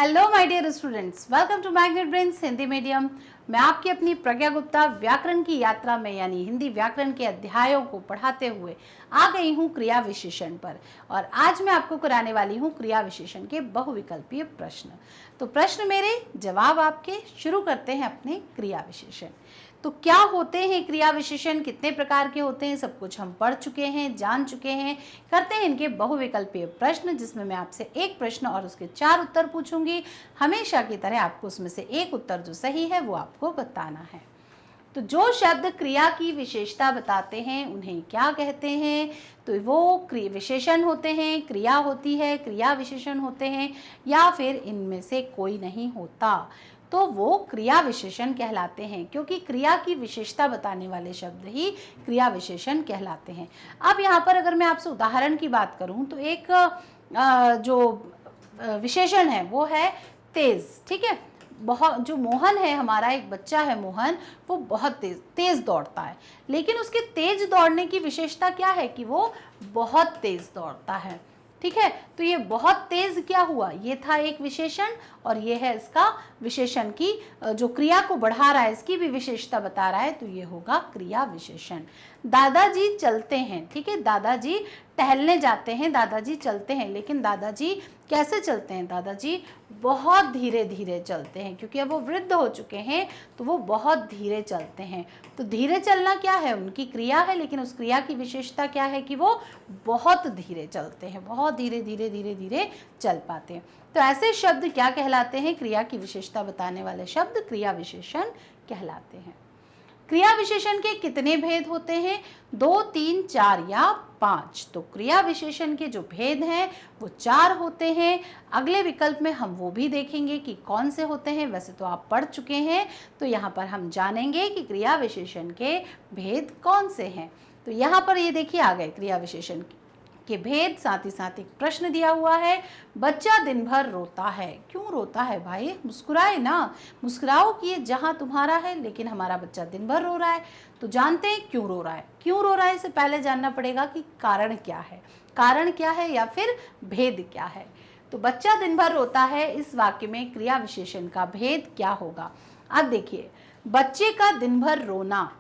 Hello my dear students, welcome to Magnet Brains Hindi medium. मैं आपकी अपनी प्रज्ञा गुप्ता व्याकरण की यात्रा में यानी हिंदी व्याकरण के अध्यायों को पढ़ाते हुए आ गई हूँ क्रिया विशेषण पर। और आज मैं आपको कराने वाली हूँ क्रिया विशेषण के बहुविकल्पीय प्रश्न। तो प्रश्न मेरे, जवाब आपके। शुरू करते हैं अपने क्रिया विशेषण। तो क्या होते हैं क्रिया विशेषण, कितने प्रकार के होते हैं, सब कुछ हम पढ़ चुके हैं, जान चुके हैं। करते हैं इनके बहुविकल्पीय प्रश्न, जिसमें मैं आपसे एक प्रश्न और उसके 4 उत्तर पूछूंगी। हमेशा की तरह आपको उसमें से एक उत्तर जो सही है वो आपको बताना है। तो जो शब्द क्रिया की विशेषता बताते हैं उन्हें क्या कहते हैं? तो वो क्रिया विशेषण होते हैं, क्रिया होती है, क्रिया विशेषण होते हैं, या फिर इनमें से कोई नहीं होता तो वो क्रिया विशेषण कहलाते हैं, क्योंकि क्रिया की विशेषता बताने वाले शब्द ही क्रिया विशेषण कहलाते हैं। अब यहाँ पर अगर मैं आपसे उदाहरण की बात करूँ तो एक जो विशेषण है वो है तेज। ठीक है, बहुत जो मोहन है, हमारा एक बच्चा है मोहन, वो बहुत तेज दौड़ता है। लेकिन उसके तेज दौड़ने की विशेषता क्या है कि वो बहुत तेज दौड़ता है। ठीक है, तो ये बहुत तेज क्या हुआ, ये था एक विशेषण, और ये है इसका विशेषण की जो क्रिया को बढ़ा रहा है, इसकी भी विशेषता बता रहा है, तो ये होगा क्रिया विशेषण। दादाजी चलते हैं। ठीक है, दादाजी टहलने जाते हैं, दादाजी चलते हैं, लेकिन दादाजी कैसे चलते हैं? दादाजी बहुत धीरे धीरे चलते हैं, क्योंकि अब वो वृद्ध हो चुके हैं तो वो बहुत धीरे चलते हैं। तो धीरे चलना क्या है, उनकी क्रिया है, लेकिन उस क्रिया की विशेषता क्या है कि वो बहुत धीरे चलते हैं, बहुत धीरे धीरे धीरे धीरे चल पाते हैं। तो ऐसे शब्द क्या कहलाते हैं? क्रिया की विशेषता बताने वाले शब्द क्रिया विशेषण कहलाते हैं। क्रिया विशेषण के कितने भेद होते हैं? 2, 3, 4 या 5। तो क्रिया विशेषण के जो भेद हैं वो 4 होते हैं। अगले विकल्प में हम वो भी देखेंगे कि कौन से होते हैं। वैसे तो आप पढ़ चुके हैं, तो यहाँ पर हम जानेंगे कि क्रिया विशेषण के भेद कौन से हैं। तो यहाँ पर ये देखिए आ गए क्रिया विशेषण के भेद, साथ ही साथ एक प्रश्न दिया हुआ है। बच्चा दिन भर रोता है। क्यों रोता है भाई? मुस्कुराए ना, मुस्कुराओ कि ये जहां तुम्हारा है, लेकिन हमारा बच्चा दिन भर रो रहा है। तो जानते हैं क्यों रो रहा है। क्यों रो रहा है इससे पहले जानना पड़ेगा कि कारण क्या है, कारण क्या है या फिर भेद क्या है। तो बच्चा दिन भर रोता है, इस वाक्य में क्रिया विशेषण का भेद क्या होगा? अब देखिए, बच्चे का दिन भर रोना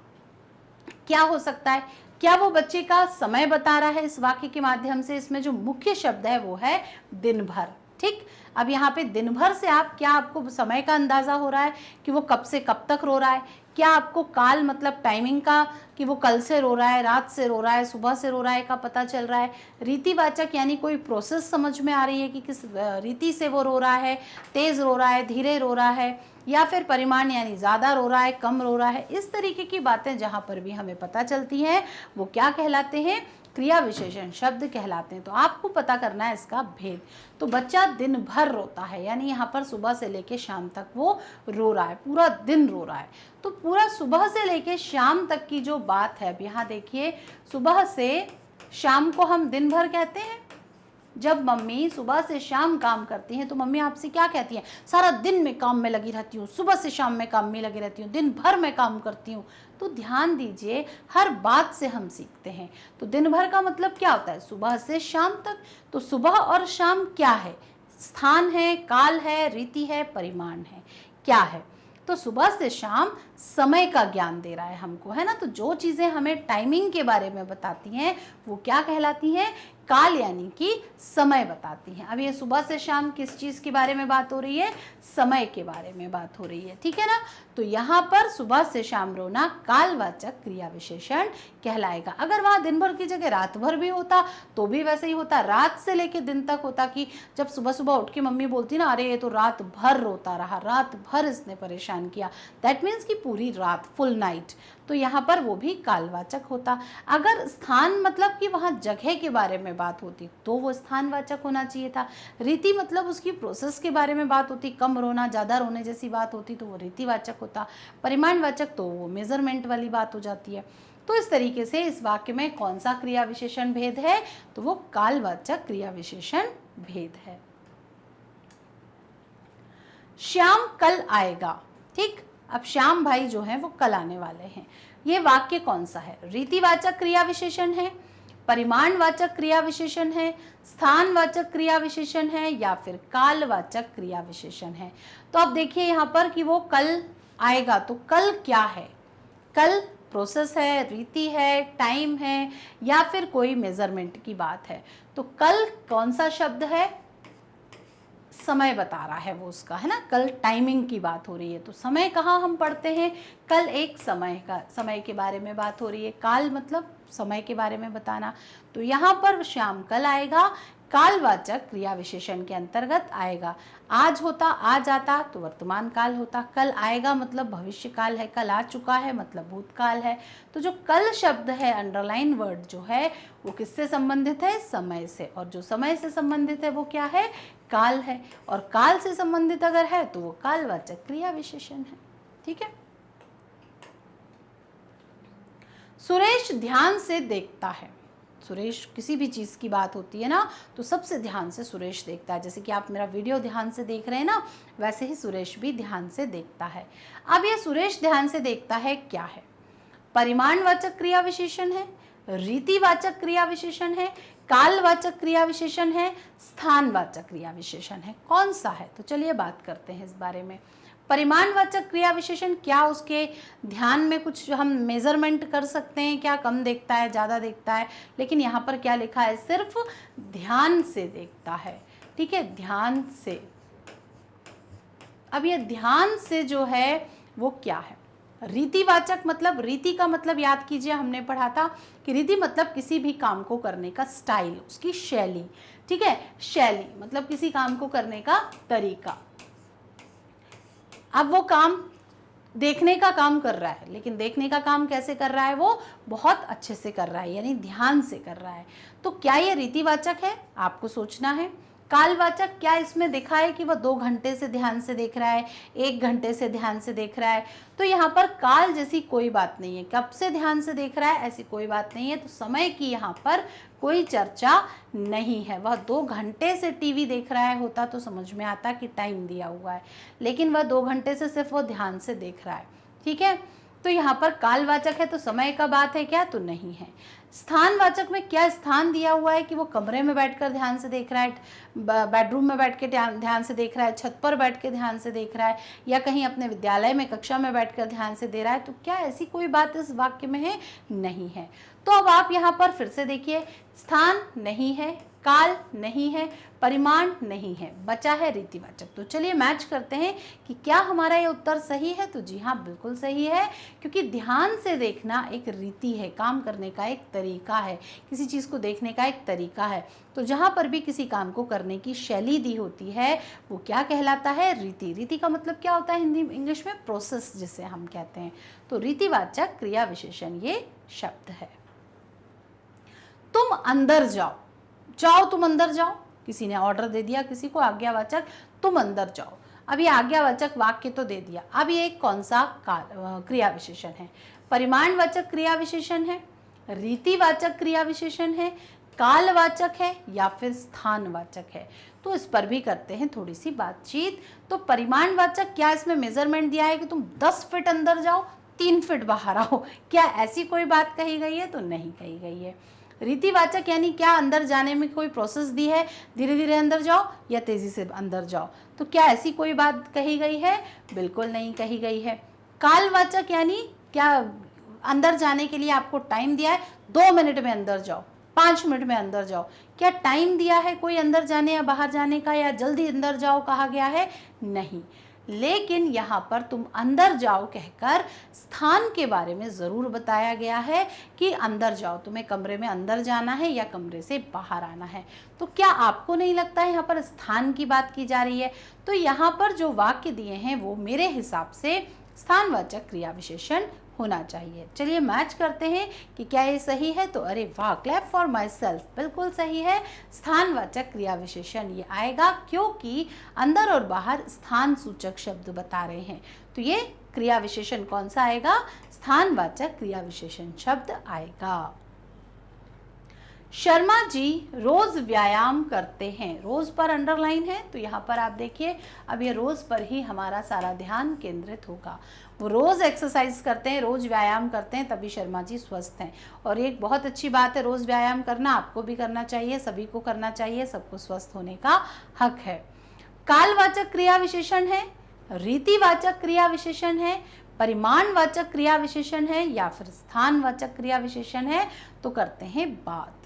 क्या हो सकता है? क्या वो बच्चे का समय बता रहा है इस वाक्य के माध्यम से? इसमें जो मुख्य शब्द है वो है दिन भर। ठीक, अब यहाँ पे दिन भर से आप क्या, आपको समय का अंदाजा हो रहा है कि वो कब से कब तक रो रहा है? क्या आपको काल मतलब टाइमिंग का, कि वो कल से रो रहा है, रात से रो रहा है, सुबह से रो रहा है का पता चल रहा है? रीतिवाचक यानी कोई प्रोसेस समझ में आ रही है कि किस रीति से वो रो रहा है, तेज रो रहा है, धीरे रो रहा है, या फिर परिमाण यानी ज़्यादा रो रहा है, कम रो रहा है। इस तरीके की बातें जहाँ पर भी हमें पता चलती हैं वो क्या कहलाते हैं? क्रिया विशेषण शब्द कहलाते हैं। तो आपको पता करना है इसका भेद। तो बच्चा दिन भर रोता है, यानी यहाँ पर सुबह से लेके शाम तक वो रो रहा है, पूरा दिन रो रहा है। तो पूरा सुबह से लेके शाम तक की जो बात है, अब यहाँ देखिए, सुबह से शाम को हम दिन भर कहते हैं। जब मम्मी सुबह से शाम काम करती हैं तो मम्मी आपसे क्या कहती हैं? सारा दिन में काम में लगी रहती हूँ, सुबह से शाम में काम में लगी रहती हूँ, दिन भर में काम करती हूँ। तो ध्यान दीजिए, हर बात से हम सीखते हैं। तो दिन भर का मतलब क्या होता है? सुबह से शाम तक। तो सुबह और शाम क्या है? स्थान है, काल है, रीति है, परिमाण है, क्या है? तो सुबह से शाम समय का ज्ञान दे रहा है हमको, है ना। तो जो चीज़ें हमें टाइमिंग के बारे में बताती हैं वो क्या कहलाती हैं? काल यानी कि समय बताती हैं। अब ये सुबह से शाम किस चीज़ के बारे में बात हो रही है? समय के बारे में बात हो रही है, ठीक है ना। तो यहाँ पर सुबह से शाम रोना कालवाचक क्रिया विशेषण कहलाएगा। अगर वहाँ दिन भर की जगह रात भर भी होता तो भी वैसे ही होता, रात से लेके दिन तक होता, कि जब सुबह सुबह उठ के मम्मी बोलती ना, अरे ये तो रात भर रोता रहा, रात भर इसने परेशान किया, दैट मीन्स कि पूरी रात, फुल नाइट। तो यहाँ पर वो भी कालवाचक होता। अगर स्थान मतलब कि वहाँ जगह के बारे में बात होती तो वो स्थानवाचक होना चाहिए था। रीति मतलब उसकी प्रोसेस के बारे में बात होती, कम रोना ज़्यादा रोने जैसी बात होती तो वो रीतिवाचक होता। परिमाणवाचक तो वो मेजरमेंट वाली बात हो जाती है। तो इस तरीके से इस वाक्य में कौन सा क्रिया विशेषण भेद है? तो वो कालवाचक क्रिया विशेषण भेद है। श्याम कल आएगा। ठीक, अब श्याम भाई जो है वो कल आने वाले हैं। ये वाक्य कौन सा है? रीतिवाचक क्रिया विशेषण है, परिमाणवाचक क्रिया विशेषण है, स्थानवाचक क्रिया विशेषण है, या फिर कालवाचक क्रिया विशेषण है। तो अब देखिए यहाँ पर कि वो कल आएगा, तो कल क्या है? कल प्रोसेस है, रीति है, टाइम है, या फिर कोई मेजरमेंट की बात है। तो कल कौन सा शब्द है? समय बता रहा है वो उसका, है ना। कल टाइमिंग की बात हो रही है, तो समय कहाँ हम पढ़ते हैं? कल एक समय के बारे में बात हो रही है। काल मतलब समय के बारे में बताना, तो यहाँ पर श्याम कल आएगा, कालवाचक क्रिया विशेषण के अंतर्गत आएगा। आज होता, आज आता तो वर्तमान काल होता, कल आएगा मतलब भविष्य काल है, कल आ चुका है मतलब भूतकाल है। तो जो कल शब्द है, अंडरलाइन वर्ड जो है, वो किससे संबंधित है? समय से। और जो समय से संबंधित है वो क्या है? काल है। और काल से संबंधित अगर है तो वो कालवाचक क्रिया विशेषण है। ठीक है। सुरेश ध्यान से देखता है। सुरेश, किसी भी चीज़ की बात होती है ना, तो सबसे ध्यान से सुरेश देखता है। जैसे कि आप मेरा वीडियो ध्यान से देख रहे हैं ना, वैसे ही सुरेश भी ध्यान से देखता है। अब ये सुरेश ध्यान से देखता है क्या है? परिमाणवाचक क्रिया विशेषण है, रीतिवाचक क्रिया विशेषण है, कालवाचक क्रिया विशेषण है, स्थानवाचक क्रिया विशेषण है। कौन सा है? तो चलिए बात करते हैं इस बारे में। परिमाणवाचक क्रिया विशेषण, क्या उसके ध्यान में कुछ हम मेजरमेंट कर सकते हैं? क्या कम देखता है, ज़्यादा देखता है? लेकिन यहाँ पर क्या लिखा है? सिर्फ ध्यान से देखता है। ठीक है, ध्यान से। अब ये ध्यान से जो है वो क्या है? रीतिवाचक मतलब, रीति का मतलब याद कीजिए, हमने पढ़ा था कि रीति मतलब किसी भी काम को करने का स्टाइल, उसकी शैली। ठीक है, शैली मतलब किसी काम को करने का तरीका। अब वो काम देखने का काम कर रहा है, लेकिन देखने का काम कैसे कर रहा है? वो बहुत अच्छे से कर रहा है, यानी ध्यान से कर रहा है। तो क्या ये रीतिवाचक है? आपको सोचना है। कालवाचक, क्या इसमें देखा है कि वह 2 घंटे से ध्यान से देख रहा है, 1 घंटे से ध्यान से देख रहा है? तो यहाँ पर काल जैसी कोई बात नहीं है, कब से ध्यान से देख रहा है ऐसी कोई बात नहीं है। तो समय की यहाँ पर कोई चर्चा नहीं है। वह 2 घंटे से टीवी देख रहा है होता तो समझ में आता कि टाइम दिया हुआ है, लेकिन वह 2 घंटे से सिर्फ वो ध्यान से देख रहा है। ठीक है, तो यहाँ पर कालवाचक है, तो समय का बात है क्या? तो नहीं है। स्थानवाचक में क्या स्थान दिया हुआ है कि वो कमरे में बैठकर ध्यान से देख रहा है, बेडरूम में बैठ के ध्यान से देख रहा है, छत पर बैठ के ध्यान से देख रहा है, या कहीं अपने विद्यालय में कक्षा में बैठकर ध्यान से दे रहा है? तो क्या ऐसी कोई बात इस वाक्य में है? नहीं है। तो अब आप यहाँ पर फिर से देखिए, स्थान नहीं है, काल नहीं है, परिमाण नहीं है, बचा है रीतिवाचक। तो चलिए मैच करते हैं कि क्या हमारा ये उत्तर सही है। तो जी हाँ, बिल्कुल सही है, क्योंकि ध्यान से देखना एक रीति है, काम करने का एक तरीका है, किसी चीज़ को देखने का एक तरीका है। तो जहाँ पर भी किसी काम को करने की शैली दी होती है वो क्या कहलाता है? रीति। रीति का मतलब क्या होता है हिंदी इंग्लिश में? प्रोसेस जिसे हम कहते हैं। तो रीतिवाचक क्रिया विशेषण ये शब्द है। तुम अंदर जाओ, जाओ तुम अंदर जाओ, किसी ने ऑर्डर दे दिया किसी को, आज्ञावाचक, तुम अंदर जाओ। अब ये आज्ञावाचक वाक्य तो दे दिया, अब ये कौन सा क्रिया विशेषण है? परिमाणवाचक क्रिया विशेषण है, रीतिवाचक क्रिया विशेषण है, कालवाचक है, या फिर स्थानवाचक है? तो इस पर भी करते हैं थोड़ी सी बातचीत। तो परिमाणवाचक, क्या इसमें मेजरमेंट दिया है कि तुम 10 फीट अंदर जाओ, 3 फीट बाहर आओ? क्या ऐसी कोई बात कही गई है? तो नहीं कही गई है। रीतिवाचक यानी क्या अंदर जाने में कोई प्रोसेस दी है, धीरे धीरे अंदर जाओ या तेजी से अंदर जाओ? तो क्या ऐसी कोई बात कही गई है? बिल्कुल नहीं कही गई है। कालवाचक यानी क्या अंदर जाने के लिए आपको टाइम दिया है, 2 मिनट में अंदर जाओ, 5 मिनट में अंदर जाओ? क्या टाइम दिया है कोई अंदर जाने या बाहर जाने का, या जल्दी अंदर जाओ कहा गया है? नहीं। लेकिन यहाँ पर तुम अंदर जाओ कहकर स्थान के बारे में ज़रूर बताया गया है कि अंदर जाओ, तुम्हें कमरे में अंदर जाना है या कमरे से बाहर आना है। तो क्या आपको नहीं लगता है यहाँ पर स्थान की बात की जा रही है? तो यहाँ पर जो वाक्य दिए हैं वो मेरे हिसाब से स्थानवाचक क्रिया विशेषण होना चाहिए। चलिए मैच करते हैं कि क्या ये सही है। तो अरे वाह, क्लैप फॉर माई सेल्फ, बिल्कुल सही है। स्थानवाचक क्रिया विशेषण ये आएगा, क्योंकि अंदर और बाहर स्थान सूचक शब्द बता रहे हैं। तो ये क्रिया विशेषण कौन सा आएगा? स्थानवाचक क्रिया विशेषण शब्द आएगा। शर्मा जी रोज व्यायाम करते हैं। रोज पर अंडरलाइन है, तो यहाँ पर आप देखिए अब ये रोज पर ही हमारा सारा ध्यान केंद्रित होगा। वो रोज एक्सरसाइज करते हैं, रोज व्यायाम करते हैं, तभी शर्मा जी स्वस्थ हैं। और ये एक बहुत अच्छी बात है, रोज व्यायाम करना आपको भी करना चाहिए, सभी को करना चाहिए, सबको स्वस्थ होने का हक है। कालवाचक क्रिया विशेषण है, रीतिवाचक क्रिया विशेषण है, परिमाणवाचक क्रिया विशेषण है, या फिर स्थानवाचक क्रिया विशेषण है, तो करते हैं बात।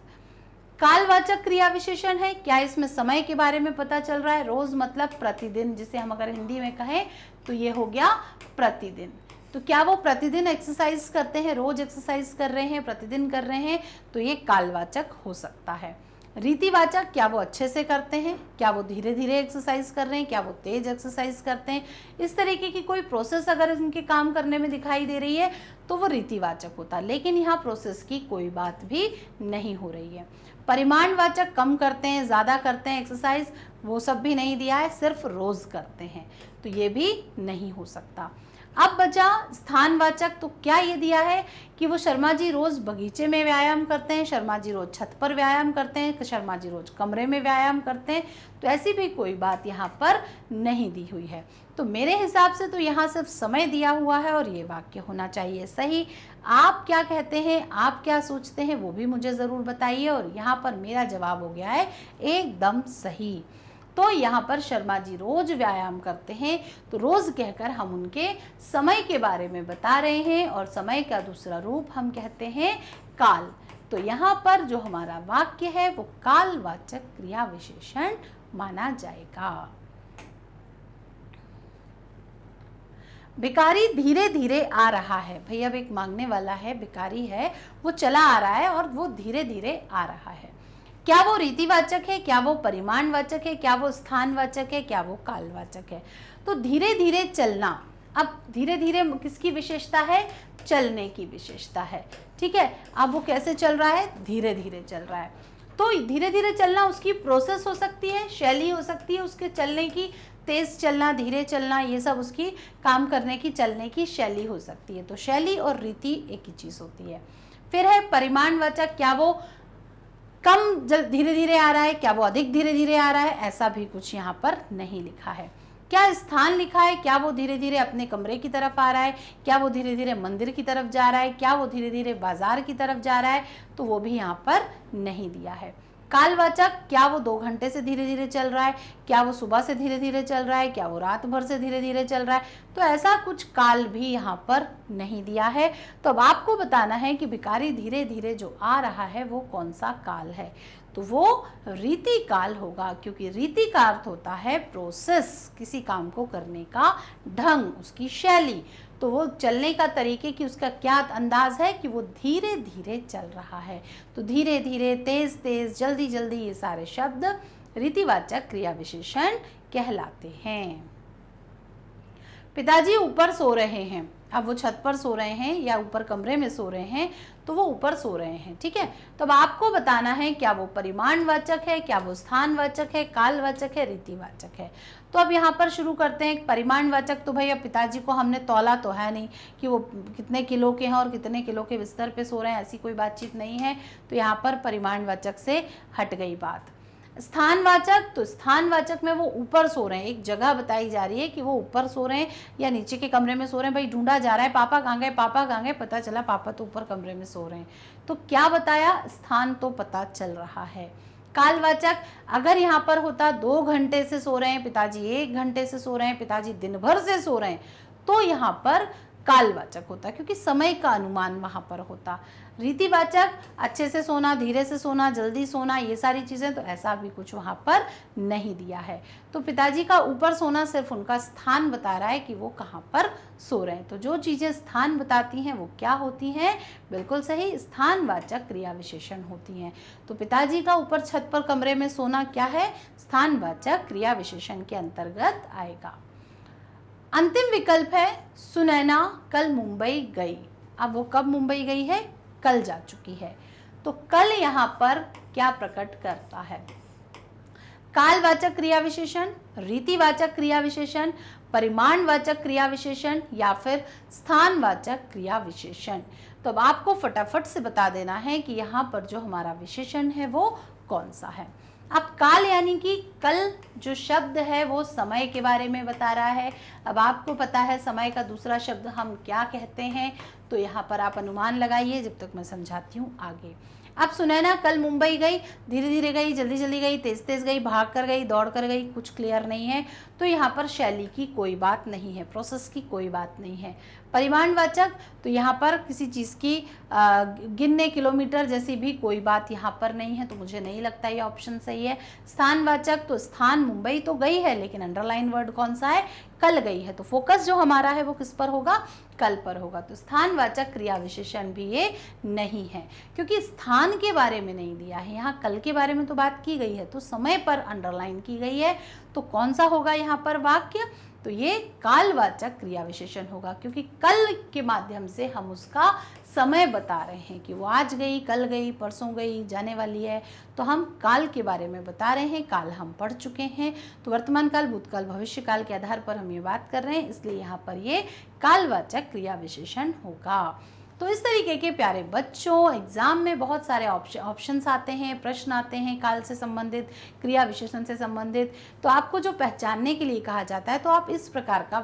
कालवाचक क्रिया विशेषण है, क्या इसमें समय के बारे में पता चल रहा है? रोज मतलब प्रतिदिन, जिसे हम अगर हिंदी में कहें तो ये हो गया प्रतिदिन। तो क्या वो प्रतिदिन एक्सरसाइज करते हैं, रोज एक्सरसाइज कर रहे हैं, प्रतिदिन कर रहे हैं, तो ये कालवाचक हो सकता है। रीतिवाचक, क्या वो अच्छे से करते हैं, क्या वो धीरे धीरे एक्सरसाइज कर रहे हैं, क्या वो तेज एक्सरसाइज करते हैं, इस तरीके की कोई प्रोसेस अगर इनके काम करने में दिखाई दे रही है तो वो रीतिवाचक होता है। लेकिन यहाँ प्रोसेस की कोई बात भी नहीं हो रही है। परिमाणवाचक, कम करते हैं, ज़्यादा करते हैं एक्सरसाइज, वो सब भी नहीं दिया है, सिर्फ रोज करते हैं, तो ये भी नहीं हो सकता। अब बचा स्थानवाचक, तो क्या ये दिया है कि वो शर्मा जी रोज बगीचे में व्यायाम करते हैं, शर्मा जी रोज छत पर व्यायाम करते हैं, शर्मा जी रोज कमरे में व्यायाम करते हैं, तो ऐसी भी कोई बात यहाँ पर नहीं दी हुई है। तो मेरे हिसाब से तो यहाँ सिर्फ समय दिया हुआ है और ये वाक्य होना चाहिए सही। आप क्या कहते हैं, आप क्या सोचते हैं, वो भी मुझे ज़रूर बताइए। और यहाँ पर मेरा जवाब हो गया है एकदम सही। तो यहाँ पर शर्मा जी रोज व्यायाम करते हैं, तो रोज कहकर हम उनके समय के बारे में बता रहे हैं, और समय का दूसरा रूप हम कहते हैं काल। तो यहाँ पर जो हमारा वाक्य है वो कालवाचक क्रिया विशेषण माना जाएगा। भिखारी धीरे धीरे आ रहा है। भैया अब एक मांगने वाला है, भिखारी है, वो चला आ रहा है और वो धीरे धीरे आ रहा है। क्या वो रीतिवाचक है, क्या वो परिमाणवाचक है, क्या वो स्थानवाचक है, क्या वो कालवाचक है? तो धीरे धीरे चलना, अब धीरे धीरे किसकी विशेषता है? चलने की विशेषता है, ठीक है। अब वो कैसे चल रहा है? धीरे धीरे चल रहा है। तो धीरे धीरे चलना उसकी प्रोसेस हो सकती है, शैली हो सकती है उसके चलने की, तेज चलना, धीरे चलना, ये सब उसकी काम करने की, चलने की शैली हो सकती है। तो शैली और रीति एक ही चीज होती है। फिर है परिमाणवाचक, क्या वो कम धीरे धीरे आ रहा है, क्या वो अधिक धीरे धीरे आ रहा है, ऐसा भी कुछ यहाँ पर नहीं लिखा है। क्या स्थान लिखा है, क्या वो धीरे धीरे अपने कमरे की तरफ आ रहा है, क्या वो धीरे धीरे मंदिर की तरफ जा रहा है, क्या वो धीरे धीरे बाजार की तरफ जा रहा है, तो वो भी यहाँ पर नहीं दिया है। कालवाचक, क्या वो 2 घंटे से धीरे धीरे चल रहा है, क्या वो सुबह से धीरे धीरे चल रहा है, क्या वो रात भर से धीरे धीरे चल रहा है, तो ऐसा कुछ काल भी यहाँ पर नहीं दिया है। तो अब आपको बताना है कि भिखारी धीरे धीरे जो आ रहा है वो कौन सा काल है, तो वो रीति काल होगा, क्योंकि रीति का अर्थ होता है प्रोसेस, किसी काम को करने का ढंग, उसकी शैली। तो वो चलने का तरीके की उसका क्या अंदाज है कि वो धीरे धीरे चल रहा है। तो धीरे धीरे, तेज तेज, जल्दी जल्दी, ये सारे शब्द रीतिवाचक क्रिया विशेषण कहलाते हैं। पिताजी ऊपर सो रहे हैं। अब वो छत पर सो रहे हैं या ऊपर कमरे में सो रहे हैं, तो वो ऊपर सो रहे हैं, ठीक है। तो अब आपको बताना है क्या वो परिमाणवाचक है, क्या वो स्थानवाचक है, कालवाचक है, रीतिवाचक है। तो अब यहाँ पर शुरू करते हैं। परिमाणवाचक, तो भैया पिताजी को हमने तौला तो है नहीं कि वो कितने किलो के हैं और कितने किलो के बिस्तर पे सो रहे हैं, ऐसी कोई बातचीत नहीं है। तो यहाँ पर परिमाणवाचक से हट गई बात। स्थानवाचक, तो स्थानवाचक में वो ऊपर सो रहे हैं, एक जगह बताई जा रही है कि वो ऊपर सो रहे हैं या नीचे के कमरे में सो रहे हैं। भाई ढूंढा जा रहा है, पापा कहाँ गए, पापा कहाँ गए, पता चला पापा तो ऊपर कमरे में सो रहे हैं। तो क्या बताया? स्थान तो पता चल रहा है। कालवाचक, अगर यहाँ पर होता 2 घंटे से सो रहे हैं पिताजी, 1 घंटे से सो रहे हैं पिताजी, दिन भर से सो रहे हैं, तो यहाँ पर कालवाचक होता, क्योंकि समय का अनुमान वहां पर होता। रीतिवाचक, अच्छे से सोना, धीरे से सोना, जल्दी सोना, ये सारी चीजें, तो ऐसा भी कुछ वहां पर नहीं दिया है। तो पिताजी का ऊपर सोना सिर्फ उनका स्थान बता रहा है कि वो कहाँ पर सो रहे हैं। तो जो चीजें स्थान बताती हैं वो क्या होती हैं? बिल्कुल सही, स्थानवाचक क्रिया विशेषण होती हैं। तो पिताजी का ऊपर छत पर कमरे में सोना क्या है? स्थानवाचक क्रिया विशेषण के अंतर्गत आएगा। अंतिम विकल्प है सुनैना कल मुंबई गई। अब वो कब मुंबई गई है? कल जा चुकी है। तो कल यहाँ पर क्या प्रकट करता है? कालवाचक क्रिया विशेषण, रीतिवाचक क्रिया विशेषण, परिमाणवाचक क्रिया विशेषण, या फिर स्थानवाचक क्रिया विशेषण। तो अब आपको फटाफट से बता देना है कि यहाँ पर जो हमारा विशेषण है वो कौन सा है। अब काल यानी कि कल जो शब्द है वो समय के बारे में बता रहा है। अब आपको पता है समय का दूसरा शब्द हम क्या कहते हैं, तो यहाँ पर आप अनुमान लगाइए जब तक मैं समझाती हूँ आगे। अब सुनैना कल मुंबई गई, धीरे धीरे गई, जल्दी जल्दी गई, तेज तेज गई, भाग कर गई, दौड़ कर गई, कुछ क्लियर नहीं है, तो यहाँ पर शैली की कोई बात नहीं है, प्रोसेस की कोई बात नहीं है। परिमाणवाचक, तो यहाँ पर किसी चीज़ की गिनने किलोमीटर जैसी भी कोई बात यहाँ पर नहीं है, तो मुझे नहीं लगता ये ऑप्शन सही है। स्थानवाचक, तो स्थान मुंबई तो गई है लेकिन अंडरलाइन वर्ड कौन सा है, कल गई है, तो फोकस जो हमारा है वो किस पर होगा, कल पर होगा। तो स्थानवाचक क्रिया विशेषण भी ये नहीं है, क्योंकि स्थान के बारे में नहीं दिया है, यहाँ कल के बारे में तो बात की गई है, तो समय पर अंडरलाइन की गई है, तो कौन सा होगा यहाँ पर वाक्य, तो ये कालवाचक क्रिया विशेषण होगा, क्योंकि कल के माध्यम से हम उसका समय बता रहे हैं कि वो आज गई, कल गई, परसों गई, जाने वाली है, तो हम काल के बारे में बता रहे हैं। काल हम पढ़ चुके हैं, तो वर्तमान काल, भूतकाल, भविष्य काल के आधार पर हम ये बात कर रहे हैं, इसलिए यहाँ पर ये कालवाचक क्रिया विशेषण होगा। तो इस तरीके के प्यारे बच्चों, एग्जाम में बहुत सारे ऑप्शंस आते हैं, प्रश्न आते हैं काल से संबंधित, क्रिया विशेषण से संबंधित, तो आपको जो पहचानने के लिए कहा जाता है, तो आप इस प्रकार का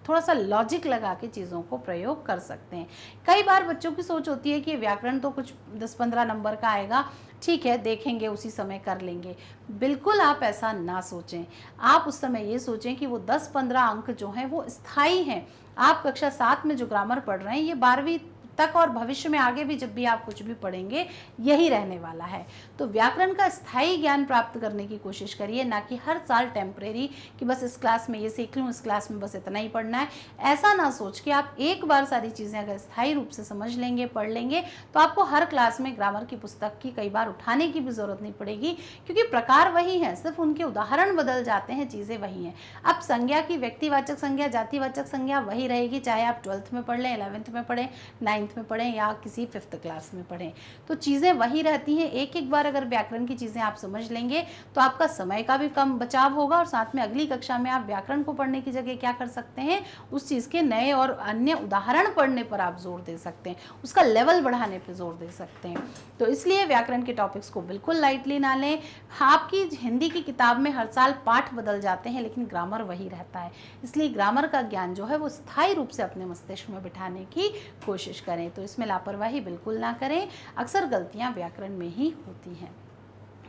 थोड़ा सा लॉजिक लगा के चीज़ों को प्रयोग कर सकते हैं। कई बार बच्चों की सोच होती है कि व्याकरण तो कुछ 10-15 नंबर का आएगा, ठीक है देखेंगे उसी समय कर लेंगे। बिल्कुल आप ऐसा ना सोचें, आप उस समय ये सोचें कि वो 10-15 अंक जो हैं वो स्थायी हैं। आप कक्षा 7 में जो ग्रामर पढ़ रहे हैं ये 12वीं तक और भविष्य में आगे भी जब भी आप कुछ भी पढ़ेंगे यही रहने वाला है। तो व्याकरण का स्थायी ज्ञान प्राप्त करने की कोशिश करिए, ना कि हर साल टेम्परेरी कि बस इस क्लास में ये सीख लूँ, इस क्लास में बस इतना ही पढ़ना है। ऐसा ना सोच के आप एक बार सारी चीज़ें अगर स्थायी रूप से समझ लेंगे, पढ़ लेंगे, तो आपको हर क्लास में ग्रामर की पुस्तक की कई बार उठाने की भी ज़रूरत नहीं पड़ेगी, क्योंकि प्रकार वही है, सिर्फ उनके उदाहरण बदल जाते हैं, चीज़ें वही हैं। अब संज्ञा की व्यक्तिवाचक संज्ञा, जातिवाचक संज्ञा वही रहेगी, चाहे आप 12th में पढ़ लें, 11th में पढ़ें, 9th में पढ़ें या किसी 5th क्लास में पढ़ें, तो चीज़ें वही रहती हैं। एक एक बार अगर व्याकरण की चीज़ें आप समझ लेंगे तो आपका समय का भी कम बचाव होगा, और साथ में अगली कक्षा में आप व्याकरण को पढ़ने की जगह क्या कर सकते हैं, उस चीज़ के नए और अन्य उदाहरण पढ़ने पर आप जोर दे सकते हैं, उसका लेवल बढ़ाने पर जोर दे सकते हैं। तो इसलिए व्याकरण के टॉपिक्स को बिल्कुल लाइटली ना लें। आपकी हिंदी की किताब में हर साल पाठ बदल जाते हैं लेकिन ग्रामर वही रहता है, इसलिए ग्रामर का ज्ञान जो है वो स्थायी रूप से अपने मस्तिष्क में बिठाने की कोशिश करें। तो इसमें लापरवाही बिल्कुल ना करें, अक्सर गलतियां व्याकरण में ही होती हैं।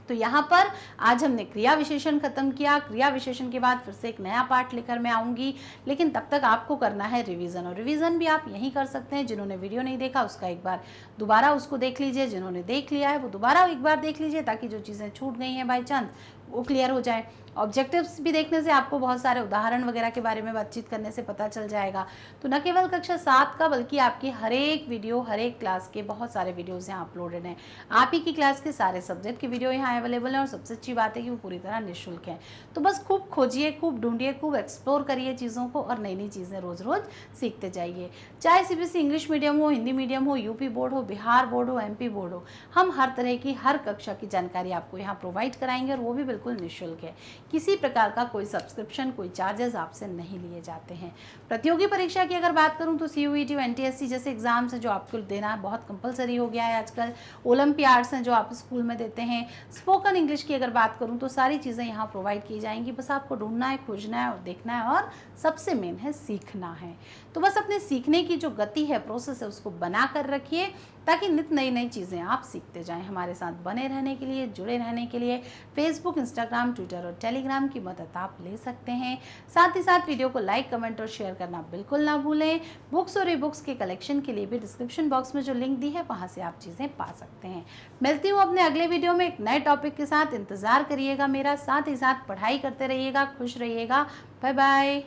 तो यहाँ पर आज हमने क्रिया विशेषण खत्म किया। क्रिया विशेषण के बाद फिर से एक नया पाठ लेकर मैं आऊँगी, लेकिन तब तक आपको करना है रिवीजन, और रिवीजन भी आप यहीं कर सकते हैं। जिन्होंने वीडियो नहीं देखा उसका एक बार दोबारा उसको देख लीजिए, जिन्होंने देख लिया है वो दोबारा एक बार देख लीजिए, ताकि जो चीज़ें छूट गई हैं बाई चांस वो क्लियर हो जाए। ऑब्जेक्टिव्स भी देखने से आपको बहुत सारे उदाहरण वगैरह के बारे में बातचीत करने से पता चल जाएगा। तो न केवल कक्षा 7 का बल्कि आपकी हर एक वीडियो, हर एक क्लास के बहुत सारे वीडियोस यहाँ अपलोडेड हैं। आप ही की क्लास के सारे सब्जेक्ट के वीडियो यहाँ अवेलेबल हैं, और सबसे अच्छी बात है कि वो पूरी तरह निःशुल्क है। तो बस खूब खोजिए, खूब ढूंढिए, खूब एक्सप्लोर करिए चीज़ों को, और नई नई चीज़ें रोज़ रोज़ सीखते जाइए। चाहे सीबीएसई इंग्लिश मीडियम हो, हिंदी मीडियम हो, यूपी बोर्ड हो, बिहार बोर्ड हो, एमपी बोर्ड हो, हम हर तरह की हर कक्षा की जानकारी आपको यहाँ प्रोवाइड कराएंगे, और वो भी बिल्कुल निःशुल्क है। किसी प्रकार का कोई सब्सक्रिप्शन, कोई चार्जेस आपसे नहीं लिए जाते हैं। प्रतियोगी परीक्षा की अगर बात करूं तो सीयूईटी और एनटीएससी जैसे एग्जाम्स हैं जो आपको देना बहुत कंपलसरी हो गया है आजकल। ओलंपियाड्स हैं जो आप स्कूल में देते हैं। स्पोकन इंग्लिश की अगर बात करूं तो सारी चीज़ें यहाँ प्रोवाइड की जाएंगी। बस आपको ढूंढना है, खोजना है और देखना है, और सबसे मेन है सीखना है। तो बस अपने सीखने की जो गति है, प्रोसेस है, उसको बना कर रखिए, ताकि नित नई नई चीज़ें आप सीखते जाएं। हमारे साथ बने रहने के लिए, जुड़े रहने के लिए फेसबुक, इंस्टाग्राम, ट्विटर और टेलीग्राम की मदद आप ले सकते हैं। साथ ही साथ वीडियो को लाइक, कमेंट और शेयर करना बिल्कुल ना भूलें। बुक्स और ई बुक्स के कलेक्शन के लिए भी डिस्क्रिप्शन बॉक्स में जो लिंक दी है वहाँ से आप चीज़ें पा सकते हैं। मिलती हूँ अपने अगले वीडियो में एक नए टॉपिक के साथ। इंतज़ार करिएगा मेरा, साथ ही साथ पढ़ाई करते रहिएगा, खुश रहिएगा। Bye bye.